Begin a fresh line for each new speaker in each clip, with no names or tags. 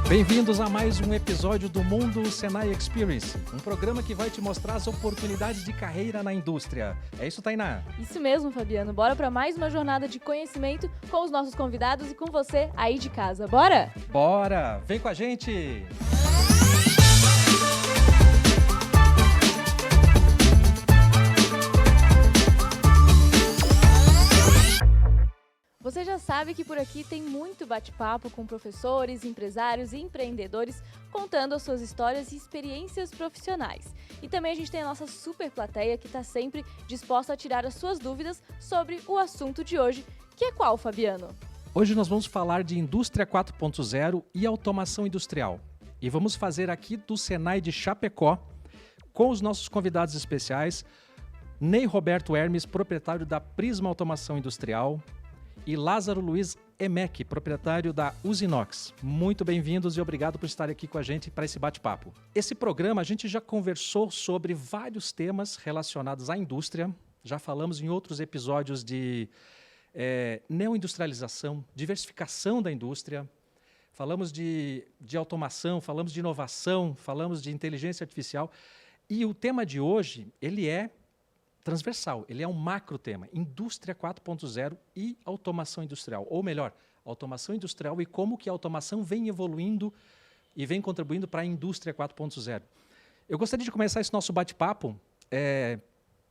Bem-vindos a mais um episódio do Mundo Senai Experience, um programa que vai te mostrar as oportunidades de carreira na indústria. É isso, Tainá?
Isso mesmo, Fabiano. Bora para mais uma jornada de conhecimento com os nossos convidados e com você aí de casa. Bora?
Bora! Vem com a gente!
Você já sabe que por aqui tem muito bate-papo com professores, empresários e empreendedores contando as suas histórias e experiências profissionais. E também a gente tem a nossa super plateia que está sempre disposta a tirar as suas dúvidas sobre o assunto de hoje, que é qual, Fabiano?
Hoje nós vamos falar de Indústria 4.0 e automação industrial. E vamos fazer aqui do Senai de Chapecó com os nossos convidados especiais, Ney Roberto Hermes, proprietário da Prisma Automação Industrial, e Lázaro Luiz Emec, proprietário da Usinox. Muito bem-vindos e obrigado por estar aqui com a gente para esse bate-papo. Esse programa a gente já conversou sobre vários temas relacionados à indústria, já falamos em outros episódios de neoindustrialização, diversificação da indústria, falamos de automação, falamos de inovação, falamos de inteligência artificial. E o tema de hoje, ele é transversal, ele é um macro tema, Indústria 4.0 e automação industrial, ou melhor, automação industrial e como que a automação vem evoluindo e vem contribuindo para a Indústria 4.0. Eu gostaria de começar esse nosso bate-papo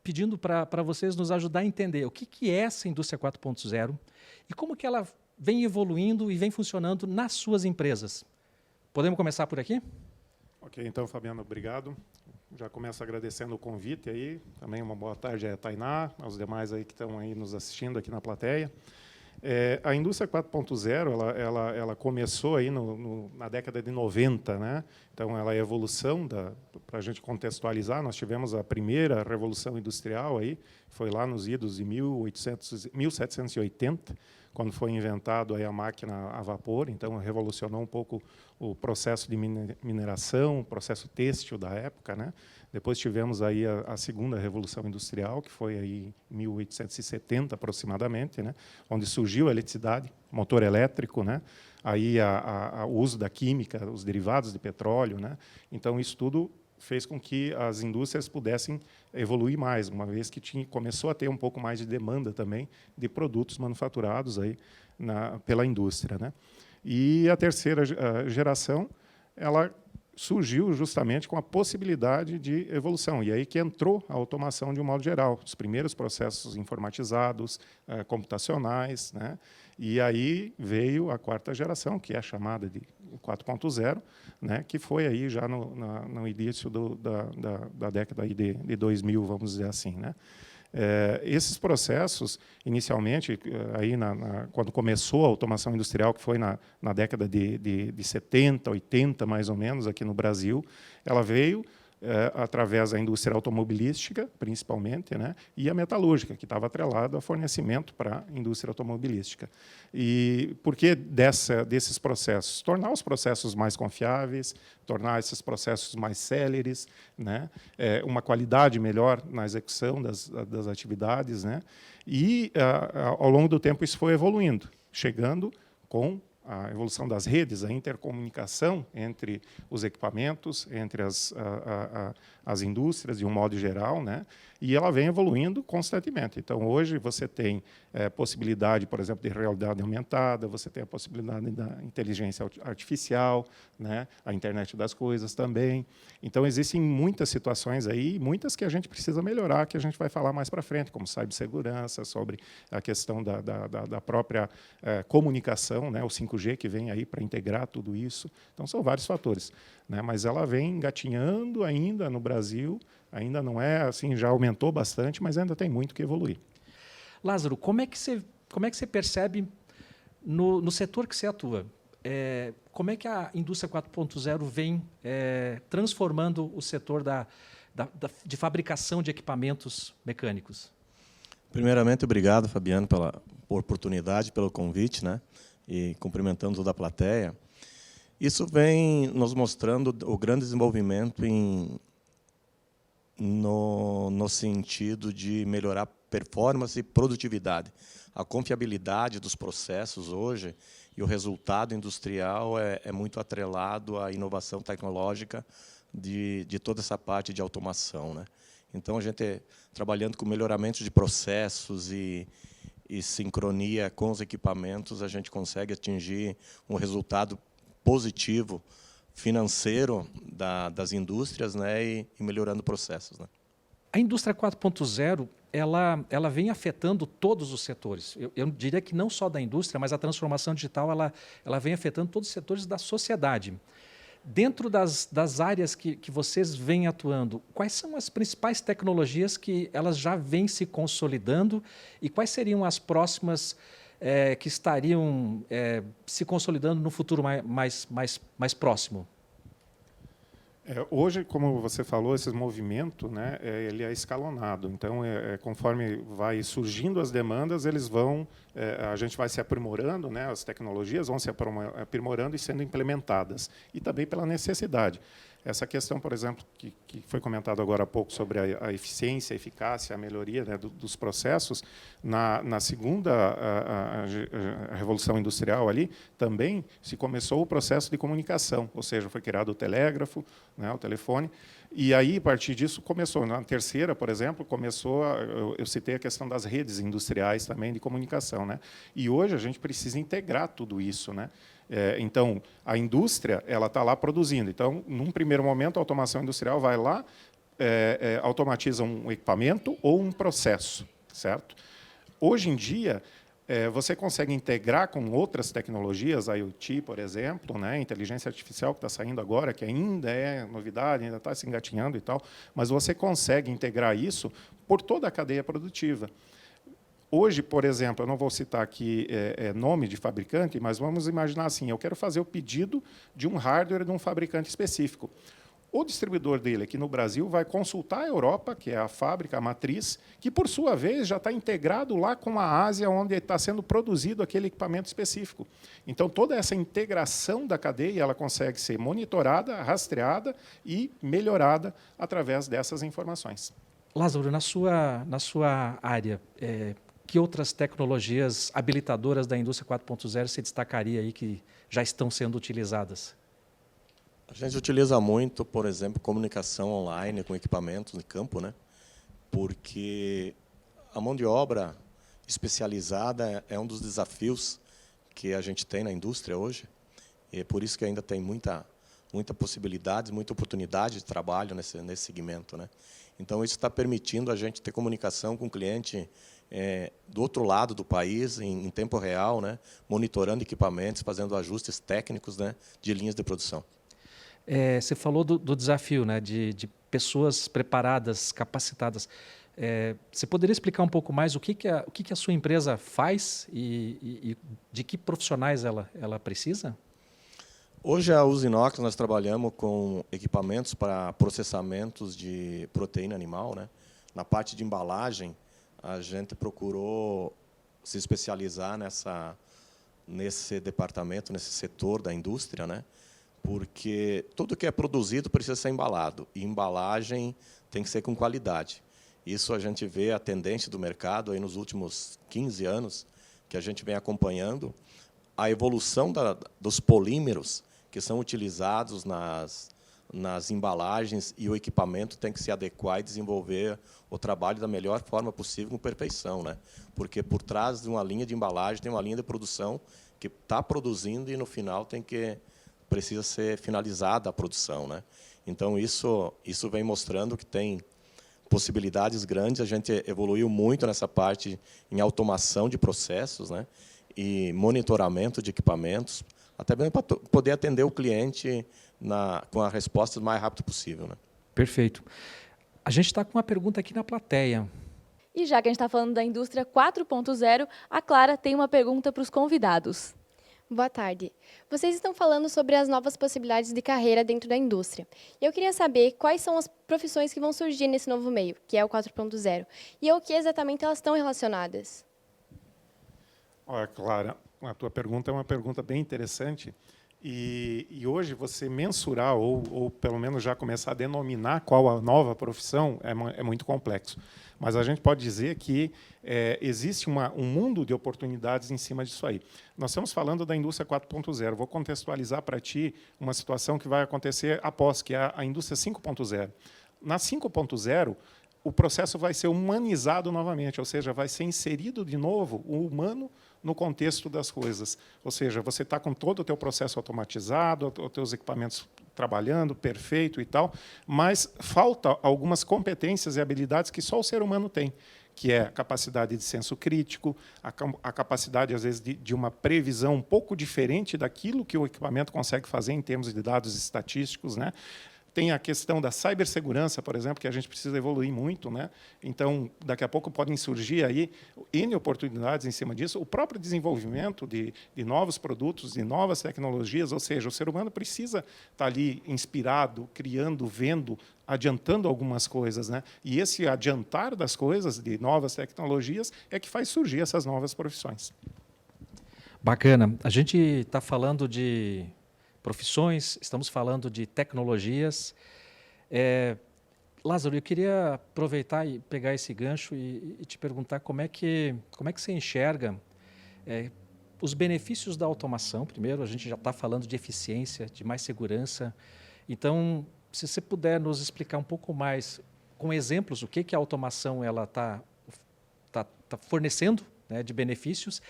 pedindo para vocês nos ajudar a entender o que é essa Indústria 4.0 e como que ela vem evoluindo e vem funcionando nas suas empresas. Podemos começar por aqui?
Ok, então, Fabiano, obrigado. Já começo agradecendo o convite aí. Também uma boa tarde a Tainá, aos demais aí que estão aí nos assistindo aqui na plateia. A indústria 4.0, ela começou aí na década de 90, né? Então, ela é a evolução para a gente contextualizar. Nós tivemos a primeira revolução industrial aí, foi lá nos idos de 1780, quando foi inventado aí a máquina a vapor. Então, revolucionou um pouco o processo de mineração, o processo têxtil da época, né? Depois tivemos aí a segunda revolução industrial, que foi aí em 1870 aproximadamente, né? Onde surgiu a eletricidade, motor elétrico, né? Aí o uso da química, os derivados de petróleo, né? Então isso tudo fez com que as indústrias pudessem evoluir mais, uma vez que começou a ter um pouco mais de demanda também de produtos manufaturados aí pela indústria, né? E a terceira geração, ela surgiu justamente com a possibilidade de evolução. E aí que entrou a automação de um modo geral, os primeiros processos informatizados, computacionais, né? E aí veio a quarta geração, que é a chamada de 4.0, né? Que foi aí já no início da década aí de 2000, vamos dizer assim, né? Esses processos, inicialmente, aí quando começou a automação industrial, que foi na década de 70, 80, mais ou menos, aqui no Brasil, ela veio através da indústria automobilística, principalmente, né, e a metalúrgica, que estava atrelado a fornecimento para a indústria automobilística. E por que desses processos? Tornar os processos mais confiáveis, tornar esses processos mais céleres, né, uma qualidade melhor na execução das atividades, né, e, ao longo do tempo, isso foi evoluindo, chegando com a evolução das redes, a intercomunicação entre os equipamentos, entre as indústrias, de um modo geral, né? E ela vem evoluindo constantemente. Então, hoje, você tem possibilidade, por exemplo, de realidade aumentada, você tem a possibilidade da inteligência artificial, né? A internet das coisas também. Então, existem muitas situações aí, muitas que a gente precisa melhorar, que a gente vai falar mais para frente, como cibersegurança, sobre a questão da própria comunicação, né? O 5G que vem aí para integrar tudo isso. Então, são vários fatores, né? Mas ela vem engatinhando ainda no Brasil, ainda não é assim, já aumentou bastante, mas ainda tem muito que evoluir.
Lázaro, como é que você percebe no setor que você atua? Como é que a indústria 4.0 vem transformando o setor de fabricação de equipamentos mecânicos?
Primeiramente, obrigado, Fabiano, pela oportunidade, pelo convite, né? E cumprimentando toda a plateia. Isso vem nos mostrando o grande desenvolvimento no sentido de melhorar performance e produtividade. A confiabilidade dos processos hoje e o resultado industrial é muito atrelado à inovação tecnológica de toda essa parte de automação, né? Então, a gente, trabalhando com melhoramento de processos e sincronia com os equipamentos, a gente consegue atingir um resultado positivo financeiro das indústrias, né, e melhorando processos, né?
A indústria 4.0, ela vem afetando todos os setores. Eu diria que não só da indústria, mas a transformação digital ela vem afetando todos os setores da sociedade. Dentro das áreas que vocês vêm atuando, quais são as principais tecnologias que elas já vêm se consolidando e quais seriam as próximas que estariam se consolidando no futuro mais próximo?
Hoje, como você falou, esse movimento, né, ele é escalonado. Então, conforme vai surgindo as demandas, a gente vai se aprimorando, né, as tecnologias vão se aprimorando e sendo implementadas. E também pela necessidade. Essa questão, por exemplo, que foi comentado agora há pouco sobre a eficiência, a eficácia, a melhoria, né, dos processos, na segunda a Revolução Industrial ali, também se começou o processo de comunicação, ou seja, foi criado o telégrafo, né, o telefone, e aí, a partir disso, começou. Na terceira, por exemplo, eu citei a questão das redes industriais também de comunicação, né? E hoje a gente precisa integrar tudo isso, né? Então, a indústria ela está lá produzindo. Então, num primeiro momento, a automação industrial vai lá, automatiza um equipamento ou um processo, certo? Hoje em dia, você consegue integrar com outras tecnologias, a IoT, por exemplo, né, inteligência artificial que está saindo agora, que ainda é novidade, ainda está se engatinhando e tal, mas você consegue integrar isso por toda a cadeia produtiva. Hoje, por exemplo, eu não vou citar aqui nome de fabricante, mas vamos imaginar assim, eu quero fazer o pedido de um hardware de um fabricante específico. O distribuidor dele aqui no Brasil vai consultar a Europa, que é a fábrica, a matriz, que, por sua vez, já está integrado lá com a Ásia, onde está sendo produzido aquele equipamento específico. Então, toda essa integração da cadeia ela consegue ser monitorada, rastreada e melhorada através dessas informações.
Lázaro, na sua área, que outras tecnologias habilitadoras da indústria 4.0 você destacaria aí que já estão sendo utilizadas?
A gente utiliza muito, por exemplo, comunicação online com equipamentos de campo, né? Porque a mão de obra especializada é um dos desafios que a gente tem na indústria hoje. E é por isso que ainda tem muita possibilidade, muita oportunidade de trabalho nesse segmento, né? Então, isso está permitindo a gente ter comunicação com o cliente do outro lado do país, em tempo real, né? Monitorando equipamentos, fazendo ajustes técnicos, né? De linhas de produção.
Você falou do desafio, né, de pessoas preparadas, capacitadas. Você poderia explicar um pouco mais o que a sua empresa faz e de que profissionais ela precisa?
Hoje, a Usinox, nós trabalhamos com equipamentos para processamentos de proteína animal, né? Na parte de embalagem, a gente procurou se especializar nesse departamento, nesse setor da indústria, né? Porque tudo que é produzido precisa ser embalado, e embalagem tem que ser com qualidade. Isso a gente vê a tendência do mercado aí nos últimos 15 anos, que a gente vem acompanhando, a evolução dos polímeros que são utilizados nas embalagens, e o equipamento tem que se adequar e desenvolver o trabalho da melhor forma possível, com perfeição, né? Porque por trás de uma linha de embalagem tem uma linha de produção que está produzindo e, no final, precisa ser finalizada a produção, né? Então, isso vem mostrando que tem possibilidades grandes. A gente evoluiu muito nessa parte em automação de processos, né? E monitoramento de equipamentos, até mesmo para poder atender o cliente com a resposta o mais rápido possível, né?
Perfeito. A gente está com uma pergunta aqui na plateia.
E já que a gente está falando da indústria 4.0, a Clara tem uma pergunta para os convidados.
Boa tarde. Vocês estão falando sobre as novas possibilidades de carreira dentro da indústria. Eu queria saber quais são as profissões que vão surgir nesse novo meio, que é o 4.0, e ao que exatamente elas estão relacionadas.
Olha, Clara, a tua pergunta é uma pergunta bem interessante E hoje você mensurar ou pelo menos já começar a denominar qual a nova profissão é muito complexo. Mas a gente pode dizer que existe um mundo de oportunidades em cima disso aí. Nós estamos falando da indústria 4.0. Vou contextualizar para ti uma situação que vai acontecer após, que é a indústria 5.0. Na 5.0, o processo vai ser humanizado novamente, ou seja, vai ser inserido de novo o humano no contexto das coisas. Ou seja, você está com todo o teu processo automatizado, os teus equipamentos trabalhando, perfeito e tal, mas falta algumas competências e habilidades que só o ser humano tem, que é a capacidade de senso crítico, a capacidade, às vezes, de uma previsão um pouco diferente daquilo que o equipamento consegue fazer em termos de dados estatísticos, né? Tem a questão da cibersegurança, por exemplo, que a gente precisa evoluir muito, né? Então, daqui a pouco podem surgir aí N oportunidades em cima disso. O próprio desenvolvimento de novos produtos, de novas tecnologias, ou seja, o ser humano precisa estar ali inspirado, criando, vendo, adiantando algumas coisas, né? E esse adiantar das coisas, de novas tecnologias, é que faz surgir essas novas profissões.
Bacana. A gente está falando de profissões, estamos falando de tecnologias. Lázaro, eu queria aproveitar e pegar esse gancho e te perguntar como é que você enxerga os benefícios da automação. Primeiro, a gente já está falando de eficiência, de mais segurança. Então, se você puder nos explicar um pouco mais, com exemplos, o que a automação está fornecendo, né, de benefícios,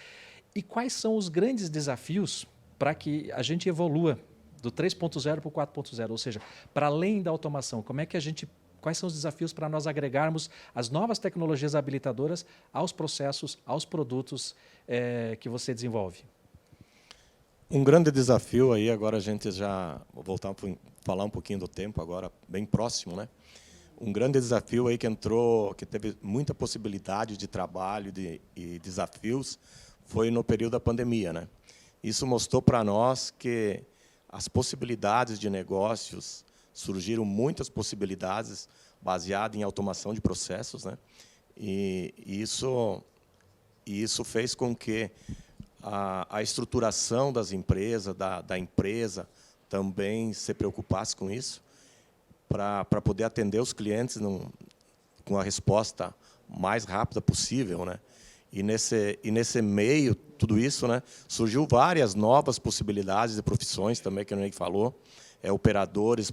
e quais são os grandes desafios para que a gente evolua do 3.0 para o 4.0, ou seja, para além da automação, quais são os desafios para nós agregarmos as novas tecnologias habilitadoras aos processos, aos produtos que você desenvolve?
Um grande desafio aí, agora a gente já vou falar um pouquinho do tempo agora, bem próximo, né? Um grande desafio aí que teve muita possibilidade de trabalho e desafios, foi no período da pandemia, né? Isso mostrou para nós que as possibilidades de negócios, surgiram muitas possibilidades baseadas em automação de processos, né? E isso fez com que a estruturação das empresas, da empresa, também se preocupasse com isso, para poder atender os clientes com a resposta mais rápida possível, né? E nesse meio, tudo isso, né, surgiu várias novas possibilidades de profissões também, que o Ney falou, operadores,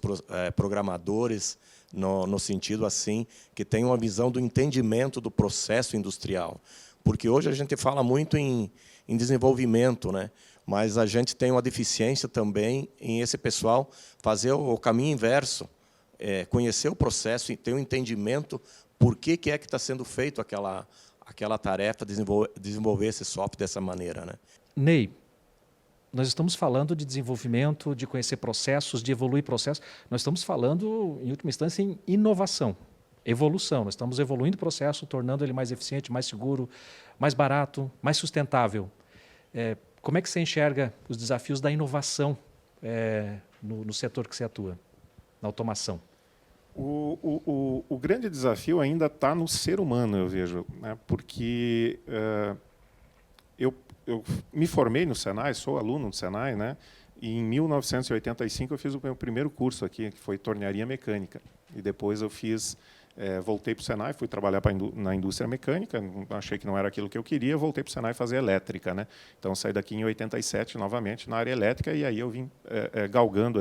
programadores, no sentido assim, que tem uma visão do entendimento do processo industrial. Porque hoje a gente fala muito em desenvolvimento, né, mas a gente tem uma deficiência também em esse pessoal fazer o caminho inverso, conhecer o processo e ter um entendimento por que é que está sendo feito aquela tarefa, desenvolver esse software dessa maneira, né?
Ney, nós estamos falando de desenvolvimento, de conhecer processos, de evoluir processos. Nós estamos falando, em última instância, em inovação, evolução. Nós estamos evoluindo o processo, tornando ele mais eficiente, mais seguro, mais barato, mais sustentável. Como é que você enxerga os desafios da inovação no setor que você atua, na automação?
O grande desafio ainda está no ser humano, eu vejo, né? Porque eu me formei no Senai, sou aluno do Senai, né? E em 1985 eu fiz o meu primeiro curso aqui, que foi tornearia mecânica. E depois eu voltei para o Senai, fui trabalhar na indústria mecânica, achei que não era aquilo que eu queria, voltei para o Senai fazer elétrica, né? Então saí daqui em 87 novamente na área elétrica e aí eu vim galgando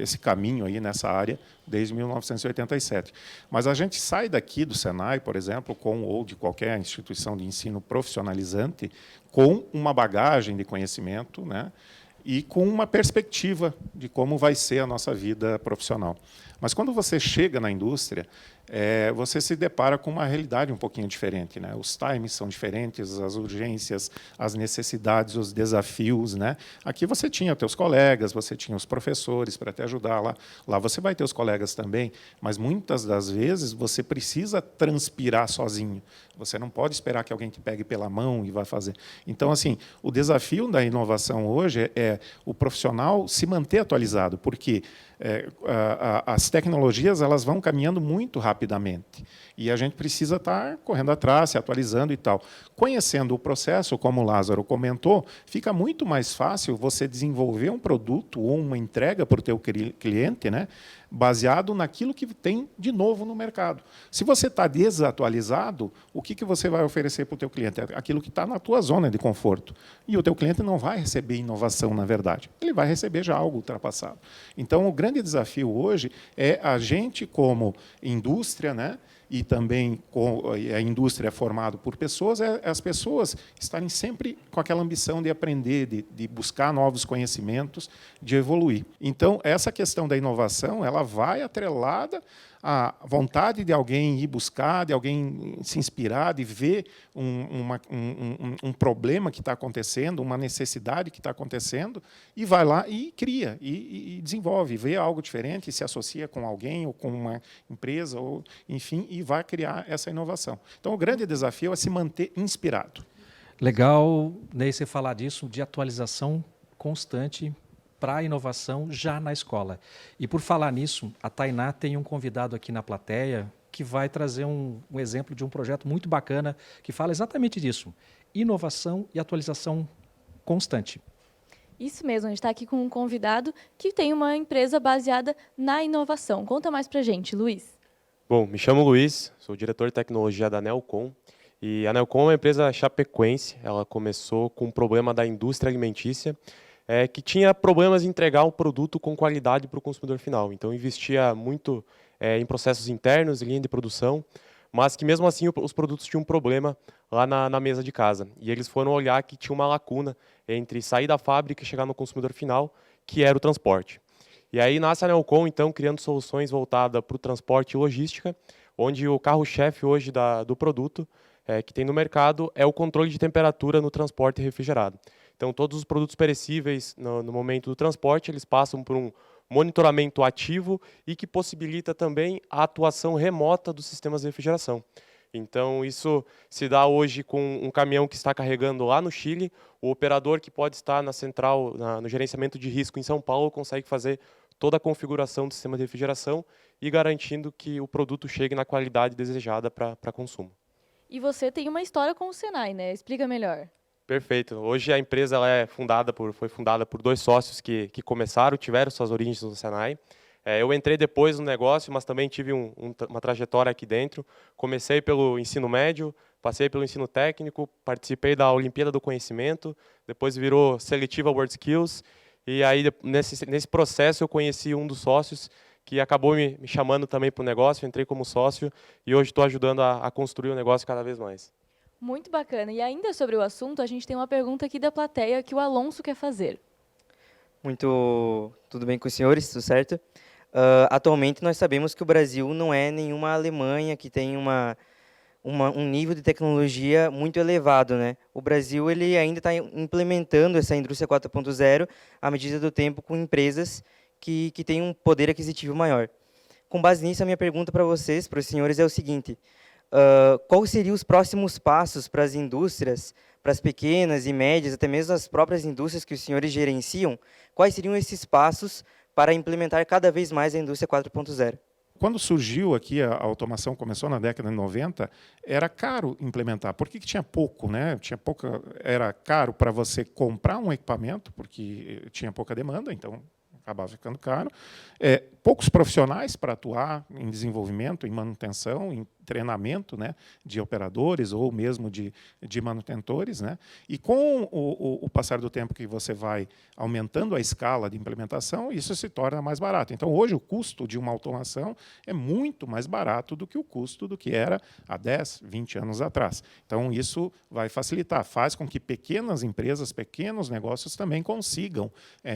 esse caminho aí nessa área desde 1987. Mas a gente sai daqui do Senai, por exemplo, ou de qualquer instituição de ensino profissionalizante, com uma bagagem de conhecimento, né, e com uma perspectiva de como vai ser a nossa vida profissional. Mas quando você chega na indústria, você se depara com uma realidade um pouquinho diferente, né? Os times são diferentes, as urgências, as necessidades, os desafios, né? Aqui você tinha teus colegas, você tinha os professores para te ajudar lá. Lá você vai ter os colegas também, mas muitas das vezes você precisa transpirar sozinho. Você não pode esperar que alguém te pegue pela mão e vá fazer. Então, assim, o desafio da inovação hoje é o profissional se manter atualizado, porque as tecnologias elas vão caminhando muito rápido. rapidamente. E a gente precisa estar correndo atrás, se atualizando e tal. Conhecendo o processo, como o Lázaro comentou, fica muito mais fácil você desenvolver um produto ou uma entrega para o teu cliente, né, baseado naquilo que tem de novo no mercado. Se você está desatualizado, o que você vai oferecer para o teu cliente? Aquilo que está na tua zona de conforto. E o teu cliente não vai receber inovação, na verdade. Ele vai receber já algo ultrapassado. Então, o grande desafio hoje é a gente, como indústria, né, e também a indústria é formada por pessoas, as pessoas estarem sempre com aquela ambição de aprender, de buscar novos conhecimentos, de evoluir. Então, essa questão da inovação, ela vai atrelada à vontade de alguém ir buscar, de alguém se inspirar, de ver um problema que está acontecendo, uma necessidade que está acontecendo, e vai lá e cria, e desenvolve, vê algo diferente, se associa com alguém ou com uma empresa, ou, enfim, e vai criar essa inovação. Então, o grande desafio é se manter inspirado.
Legal, Ney, você falar disso, de atualização constante para a inovação já na escola. E por falar nisso, a Tainá tem um convidado aqui na plateia que vai trazer um exemplo de um projeto muito bacana que fala exatamente disso, inovação e atualização constante.
Isso mesmo, a gente está aqui com um convidado que tem uma empresa baseada na inovação. Conta mais para a gente, Luiz.
Bom, me chamo Luiz, sou diretor de tecnologia da Nelcom. E a Nelcom é uma empresa chapecoense. Ela começou com um problema da indústria alimentícia, que tinha problemas em entregar o produto com qualidade para o consumidor final. Então, investia muito em processos internos, em linha de produção, mas que, mesmo assim, os produtos tinham um problema lá na mesa de casa. E eles foram olhar que tinha uma lacuna entre sair da fábrica e chegar no consumidor final, que era o transporte. E aí nasce a Nelcom, então, criando soluções voltadas para o transporte e logística, onde o carro-chefe hoje do produto que tem no mercado é o controle de temperatura no transporte refrigerado. Então, todos os produtos perecíveis, no momento do transporte, eles passam por um monitoramento ativo e que possibilita também a atuação remota dos sistemas de refrigeração. Então, isso se dá hoje com um caminhão que está carregando lá no Chile, o operador que pode estar na central, no gerenciamento de risco em São Paulo, consegue fazer toda a configuração do sistema de refrigeração e garantindo que o produto chegue na qualidade desejada para consumo.
E você tem uma história com o Senai, né? Explica melhor.
Perfeito. Hoje a empresa ela foi fundada por 2 sócios que tiveram suas origens no Senai. Eu entrei depois no negócio, mas também tive uma trajetória aqui dentro. Comecei pelo ensino médio, passei pelo ensino técnico, participei da Olimpíada do Conhecimento, depois virou Seletiva World Skills, e aí nesse processo eu conheci um dos sócios que acabou me chamando também para o negócio, entrei como sócio e hoje estou ajudando a construir o negócio cada vez mais.
Muito bacana. E ainda sobre o assunto, a gente tem uma pergunta aqui da plateia que o Alonso quer fazer.
Tudo bem com os senhores? Tudo certo? Atualmente nós sabemos que o Brasil não é nenhuma Alemanha que tem um nível de tecnologia muito elevado, né? O Brasil ele ainda está implementando essa indústria 4.0 à medida do tempo com empresas que têm um poder aquisitivo maior. Com base nisso, a minha pergunta para vocês, para os senhores, é o seguinte: quais seriam os próximos passos para as indústrias, para as pequenas e médias, até mesmo as próprias indústrias que os senhores gerenciam, quais seriam esses passos para implementar cada vez mais a indústria 4.0?
Quando surgiu aqui a automação, começou na década de 90, era caro implementar. Por que tinha pouco, né? Era caro para você comprar um equipamento, porque tinha pouca demanda, então acabava ficando caro. Poucos profissionais para atuar em desenvolvimento, em manutenção, em treinamento, né, de operadores ou mesmo de manutentores, né? E com o passar do tempo que você vai aumentando a escala de implementação, isso se torna mais barato. Então, hoje, o custo de uma automação é muito mais barato do que o custo do que era há 10, 20 anos atrás. Então, isso vai facilitar, faz com que pequenas empresas, pequenos negócios também consigam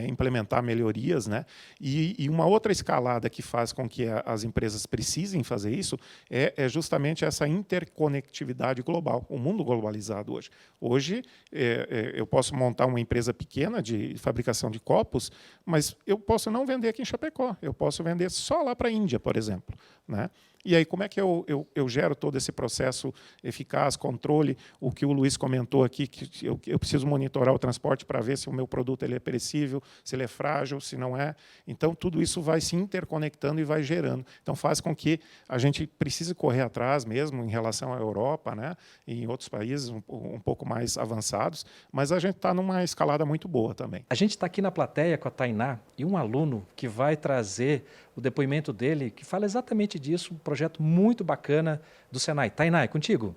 implementar melhorias, né? E uma outra escalada que faz com que as empresas precisem fazer isso é justamente essa interconectividade global, o mundo globalizado hoje. Hoje, eu posso montar uma empresa pequena de fabricação de copos, mas eu posso não vender aqui em Chapecó, eu posso vender só lá para a Índia, por exemplo, né? E aí, como é que eu gero todo esse processo eficaz, controle? O que o Luiz comentou aqui, que eu preciso monitorar o transporte para ver se o meu produto ele é perecível, se ele é frágil, se não é. Então, tudo isso vai se interconectando e vai gerando. Então, faz com que a gente precise correr atrás mesmo em relação à Europa, né, e em outros países um pouco mais avançados, mas a gente está numa escalada muito boa também.
A gente está aqui na plateia com a Tainá e um aluno que vai trazer o depoimento dele, que fala exatamente disso, um projeto muito bacana do Senai. Tainá, é contigo?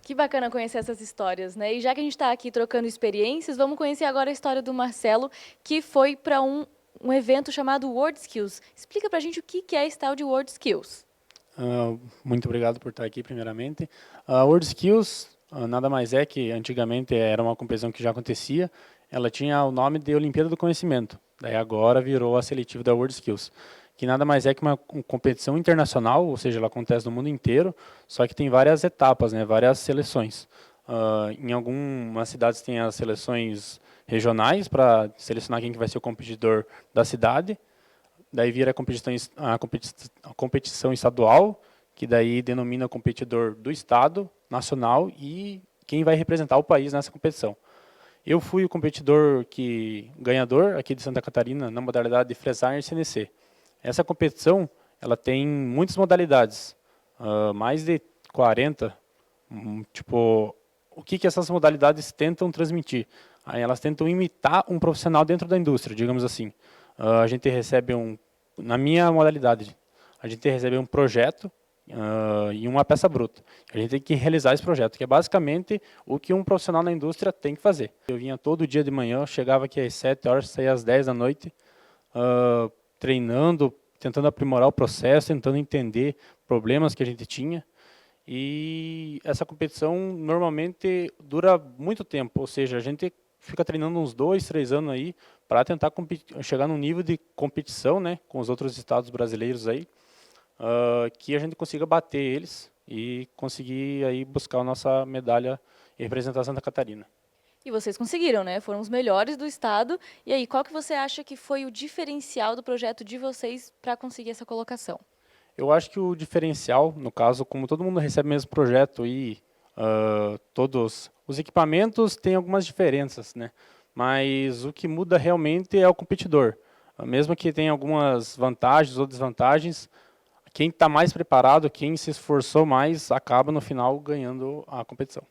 Que bacana conhecer essas histórias, né? E já que a gente está aqui trocando experiências, vamos conhecer agora a história do Marcelo, que foi para um evento chamado World Skills. Explica para a gente o que é esse tal de World Skills.
Muito obrigado por estar aqui, primeiramente. A World Skills nada mais é que, antigamente, era uma competição que já acontecia. Ela tinha o nome de Olimpíada do Conhecimento. Daí agora virou a seletiva da World Skills, que nada mais é que uma competição internacional, ou seja, ela acontece no mundo inteiro, só que tem várias etapas, né, várias seleções. Em algumas cidades tem as seleções regionais para selecionar quem que vai ser o competidor da cidade. Daí vira a competição estadual, que daí denomina o competidor do estado, nacional e quem vai representar o país nessa competição. Eu fui o competidor ganhador aqui de Santa Catarina na modalidade de Fresar e CNC. Essa competição ela tem muitas modalidades, mais de 40. Tipo, o que essas modalidades tentam transmitir? Aí elas tentam imitar um profissional dentro da indústria, digamos assim. A gente recebe na minha modalidade, a gente recebe um projeto e uma peça bruta. A gente tem que realizar esse projeto, que é basicamente o que um profissional na indústria tem que fazer. Eu vinha todo dia de manhã, chegava aqui às 7 horas, saía às 10 da noite, treinando, tentando aprimorar o processo, tentando entender problemas que a gente tinha. E essa competição normalmente dura muito tempo, ou seja, a gente fica treinando uns 2, 3 anos aí para tentar chegar num nível de competição, né, com os outros estados brasileiros aí, que a gente consiga bater eles e conseguir aí buscar a nossa medalha e representar Santa Catarina.
E vocês conseguiram, né? Foram os melhores do estado. E aí, qual que você acha que foi o diferencial do projeto de vocês para conseguir essa colocação?
Eu acho que o diferencial, no caso, como todo mundo recebe o mesmo projeto e todos os equipamentos têm algumas diferenças, né? Mas o que muda realmente é o competidor. Mesmo que tenha algumas vantagens ou desvantagens, quem está mais preparado, quem se esforçou mais, acaba no final ganhando a competição.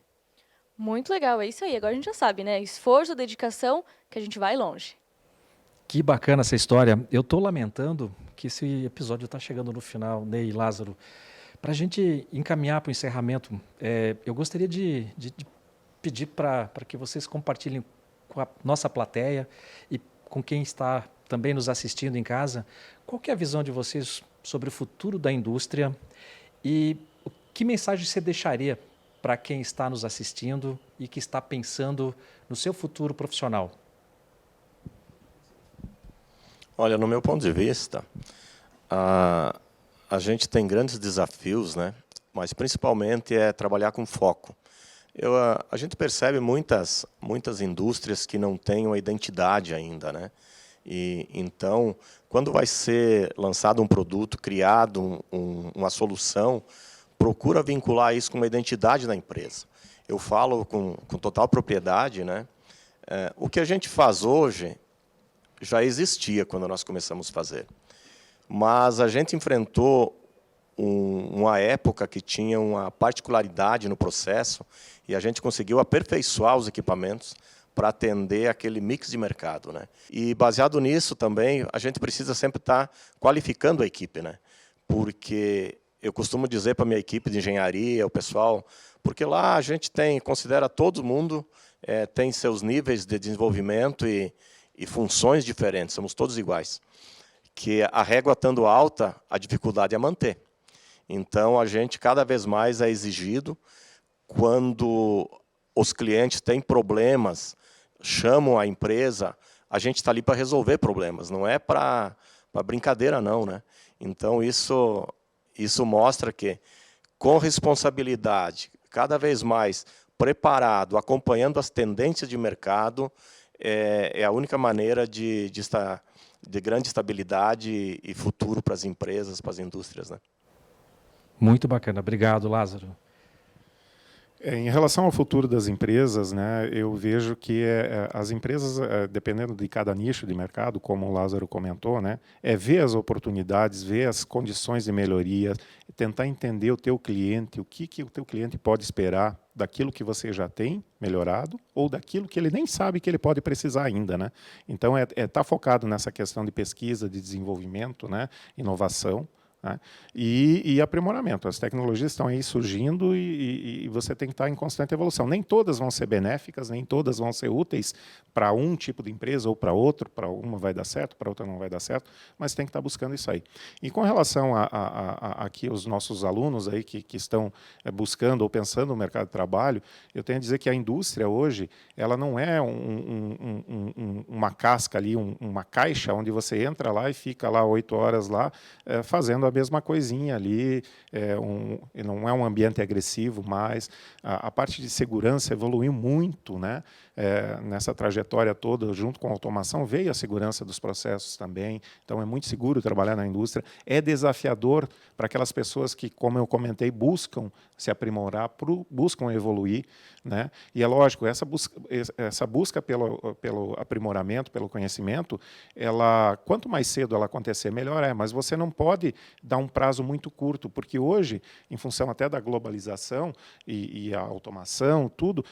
Muito legal, é isso aí. Agora a gente já sabe, né? Esforço, dedicação, que a gente vai longe.
Que bacana essa história. Eu estou lamentando que esse episódio está chegando no final, Ney e Lázaro. Para a gente encaminhar para o encerramento, eu gostaria de pedir para que vocês compartilhem com a nossa plateia e com quem está também nos assistindo em casa, qual que é a visão de vocês sobre o futuro da indústria e que mensagem você deixaria para quem está nos assistindo e que está pensando no seu futuro profissional?
Olha, no meu ponto de vista, a gente tem grandes desafios, né? Mas principalmente é trabalhar com foco. A gente percebe muitas indústrias que não têm uma identidade ainda, né? E então, quando vai ser lançado um produto, criado uma solução, procura vincular isso com uma identidade da empresa. Eu falo com total propriedade, né? O que a gente faz hoje já existia quando nós começamos a fazer. Mas a gente enfrentou uma época que tinha uma particularidade no processo e a gente conseguiu aperfeiçoar os equipamentos para atender aquele mix de mercado, né? E baseado nisso também, a gente precisa sempre estar qualificando a equipe, né? Porque eu costumo dizer para a minha equipe de engenharia, o pessoal, porque lá a gente considera todo mundo, tem seus níveis de desenvolvimento e funções diferentes, somos todos iguais. Que a régua estando alta, a dificuldade é manter. Então, a gente cada vez mais é exigido, quando os clientes têm problemas, chamam a empresa, a gente está ali para resolver problemas, não é para brincadeira não, né? Então, isso mostra que, com responsabilidade, cada vez mais preparado, acompanhando as tendências de mercado, é a única maneira de grande estabilidade e futuro para as empresas, para as indústrias, né?
Muito bacana. Obrigado, Lázaro.
Em relação ao futuro das empresas, né, eu vejo que as empresas, dependendo de cada nicho de mercado, como o Lázaro comentou, né, ver as oportunidades, ver as condições de melhoria, tentar entender o teu cliente, o que o teu cliente pode esperar daquilo que você já tem melhorado ou daquilo que ele nem sabe que ele pode precisar ainda, né? Então, tá focado nessa questão de pesquisa, de desenvolvimento, né, inovação, né? E aprimoramento. As tecnologias estão aí surgindo e você tem que estar em constante evolução. Nem todas vão ser benéficas, nem todas vão ser úteis para um tipo de empresa ou para outro. Para uma vai dar certo, para outra não vai dar certo, mas tem que estar buscando isso aí. E com relação aqui os nossos alunos aí que estão buscando ou pensando no mercado de trabalho, eu tenho a dizer que a indústria hoje ela não é uma casca ali, uma caixa onde você entra lá e fica lá 8 horas lá fazendo a mesma coisinha ali, não é um ambiente agressivo, mas a parte de segurança evoluiu muito, né? Nessa trajetória toda, junto com a automação, veio a segurança dos processos também, então é muito seguro trabalhar na indústria, é desafiador para aquelas pessoas que, como eu comentei, buscam se aprimorar, buscam evoluir, né? E é lógico, essa busca pelo aprimoramento, pelo conhecimento, quanto mais cedo ela acontecer, melhor é, mas você não pode dar um prazo muito curto, porque hoje, em função até da globalização e a automação, tudo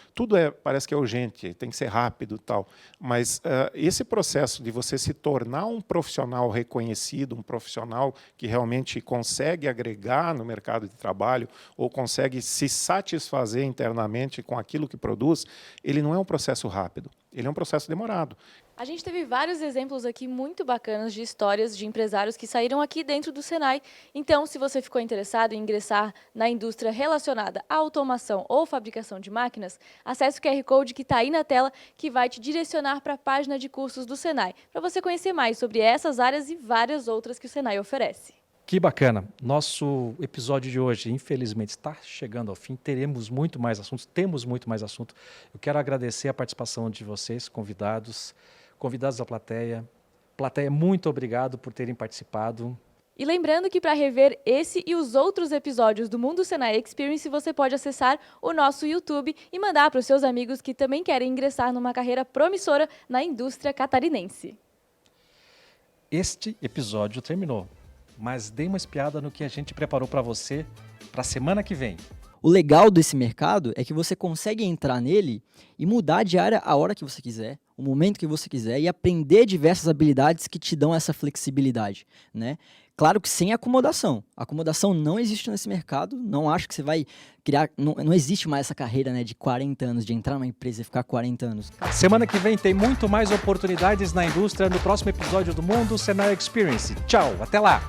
parece que é urgente, tem que ser rápido e tal, mas esse processo de você se tornar um profissional reconhecido, um profissional que realmente consegue agregar no mercado de trabalho ou consegue se satisfazer internamente com aquilo que produz, ele não é um processo rápido, ele é um processo demorado.
A gente teve vários exemplos aqui muito bacanas de histórias de empresários que saíram aqui dentro do Senai. Então, se você ficou interessado em ingressar na indústria relacionada à automação ou fabricação de máquinas, acesse o QR Code que está aí na tela, que vai te direcionar para a página de cursos do Senai, para você conhecer mais sobre essas áreas e várias outras que o Senai oferece.
Que bacana. Nosso episódio de hoje, infelizmente, está chegando ao fim. Temos muito mais assunto. Eu quero agradecer a participação de vocês, convidados da plateia. Plateia, muito obrigado por terem participado.
E lembrando que para rever esse e os outros episódios do Mundo Senai Experience, você pode acessar o nosso YouTube e mandar para os seus amigos que também querem ingressar numa carreira promissora na indústria catarinense.
Este episódio terminou, mas dê uma espiada no que a gente preparou para você para a semana que vem.
O legal desse mercado é que você consegue entrar nele e mudar de área a hora que você quiser, o momento que você quiser e aprender diversas habilidades que te dão essa flexibilidade, né? Claro que sem acomodação. Acomodação não existe nesse mercado, não acho que você vai criar, não existe mais essa carreira, né, de 40 anos, de entrar numa empresa e ficar 40 anos.
Semana que vem tem muito mais oportunidades na indústria no próximo episódio do Mundo Senai Experience. Tchau, até lá!